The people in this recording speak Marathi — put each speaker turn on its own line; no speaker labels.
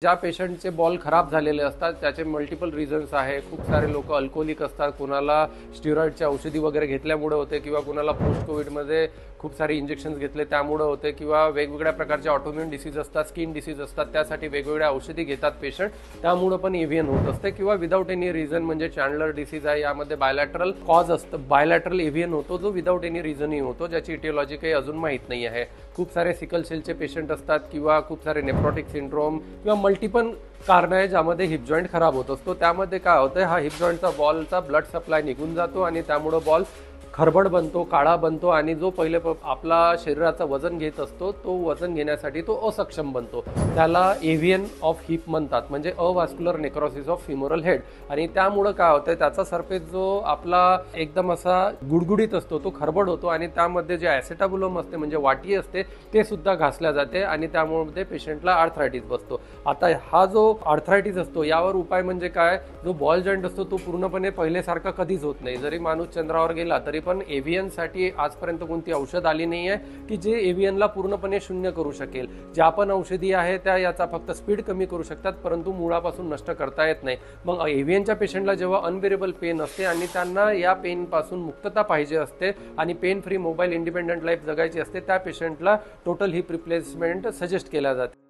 ज्या पेशंटचे बॉल खराब झालेले असतात त्याचे मल्टिपल रिझन्स आहे। खूप सारे लोक अल्कोहोलिक असतात, कोणाला स्टिरॉइडची औषधी वगैरे घेतल्यामुळे होते, किंवा कोणाला पोस्ट कोविडमध्ये खूप सारे इंजेक्शन्स घेतले त्यामुळे होते, किंवा वेगवेगळ्या प्रकारचे ऑटोइम्यून डिसीज असतात, स्किन डिसीज असतात, त्यासाठी वेगवेगळ्या औषधी घेतात पेशंट, त्यामुळे पण एव्हीएन होत असते। किंवा विदाऊट एनी रिझन, म्हणजे चॅनलर डिसीज आहे, यामध्ये बायलॅटरल कॉज असतं, बायलॅटरल एव्हीएन होतो जो विदाऊट एनी रिझनही होतो, ज्याची इटिओलॉजी काही अजून माहीत नाही आहे। खूप सारे सिकल सेलचे पेशंट असतात, किंवा खूप सारे नेफ्रोटिक सिंड्रोम, किंवा मल्टिपल कारण आहे ज्यामध्ये हिप जॉईंट खराब होत असतो। त्यामध्ये काय होतं, हा हिप जॉईंटचा बॉलचा ब्लड सप्लाय निघून जातो आणि त्यामुळे बॉल खरबड बनतो, काळा बनतो, आणि जो पहिले आपला शरीराचं वजन घेत असतो तो वजन घेण्यासाठी तो असक्षम बनतो। त्याला एव्हीएन ऑफ हिप म्हणतात, म्हणजे अवास्क्युलर नेक्रोसिस ऑफ फिमोरल हेड। आणि त्यामुळे काय होतं, त्याचा सरफेस जो आपला एकदम असा गुडगुडीत असतो तो खरबड होतो, आणि त्यामध्ये जे ॲसेटाबुलम असते म्हणजे वाटी असते ते सुद्धा घासल्या जाते, आणि त्यामुळे पेशंटला आर्थरायटिस बसतो। आता हा जो आर्थरायटिस असतो यावर उपाय म्हणजे काय, जो बॉल जॉईंट असतो तो पूर्णपणे पहिल्यासारखा कधीच होत नाही। जरी माणूस चंद्रावर गेला तरी पण एव्हीएन साठी आजपर्यंत कोणती औषध आली नाही आहे की जे एव्हीएनला पूर्णपणे शून्य करू शकेल। ज्या पण औषधी आहे त्या याचा फक्त स्पीड कमी करू शकतात, परंतु मुळापासून नष्ट करता येत नाही। मग एव्हीएनच्या पेशंटला जेव्हा अनबेरेबल पेन असते आणि त्यांना या पेन पासून मुक्तता पाहिजे असते आणि pain free mobile independent life जगायची असते, त्या पेशंटला टोटल हिप रिप्लेसमेंट सजेस्ट केल्या जाते।